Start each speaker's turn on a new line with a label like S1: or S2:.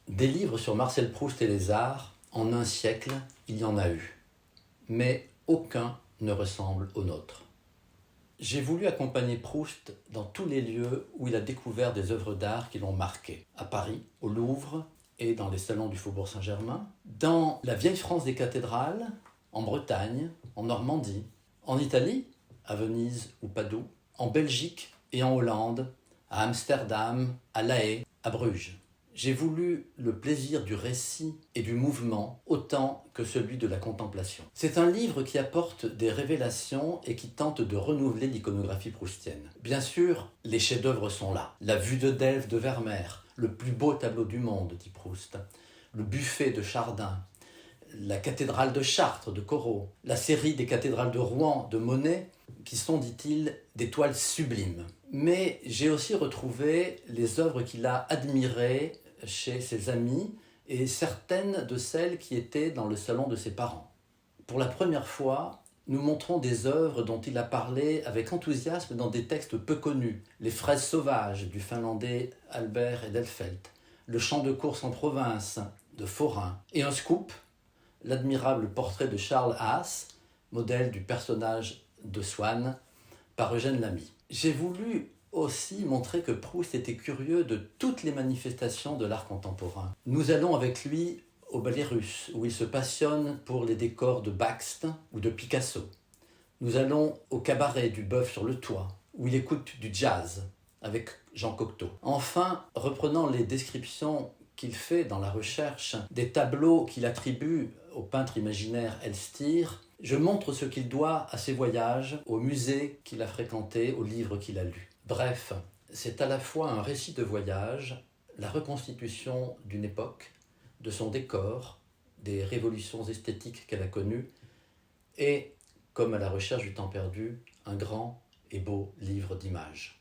S1: Des livres sur Marcel Proust et les arts, en un siècle, il y en a eu. Mais aucun ne ressemble au nôtre. J'ai voulu accompagner Proust dans tous les lieux où il a découvert des œuvres d'art qui l'ont marqué. À Paris, au Louvre et dans les salons du Faubourg Saint-Germain. Dans la vieille France des cathédrales, en Bretagne, en Normandie. En Italie, à Venise ou Padoue. En Belgique et en Hollande, à Amsterdam, à La Haye, à Bruges. J'ai voulu le plaisir du récit et du mouvement autant que celui de la contemplation. C'est un livre qui apporte des révélations et qui tente de renouveler l'iconographie proustienne. Bien sûr, les chefs-d'œuvre sont là. La vue de Delphes de Vermeer, le plus beau tableau du monde, dit Proust. Le buffet de Chardin, la cathédrale de Chartres de Corot, la série des cathédrales de Rouen de Monet, qui sont, dit-il, des toiles sublimes. Mais j'ai aussi retrouvé les œuvres qu'il a admirées chez ses amis et certaines de celles qui étaient dans le salon de ses parents. Pour la première fois, nous montrons des œuvres dont il a parlé avec enthousiasme dans des textes peu connus. Les fraises sauvages du finlandais Albert Edelfelt, le chant de course en province de Forain et un scoop, l'admirable portrait de Charles Haas, modèle du personnage de Swann, par Eugène Lamy. J'ai voulu aussi montrer que Proust était curieux de toutes les manifestations de l'art contemporain. Nous allons avec lui au Ballet Russe, où il se passionne pour les décors de Bakst ou de Picasso. Nous allons au cabaret du Bœuf sur le Toit, où il écoute du jazz avec Jean Cocteau. Enfin, reprenant les descriptions qu'il fait dans la recherche des tableaux qu'il attribue au peintre imaginaire Elstir, je montre ce qu'il doit à ses voyages, aux musées qu'il a fréquentés, aux livres qu'il a lus. Bref, c'est à la fois un récit de voyage, la reconstitution d'une époque, de son décor, des révolutions esthétiques qu'elle a connues, et, comme à la recherche du temps perdu, un grand et beau livre d'images.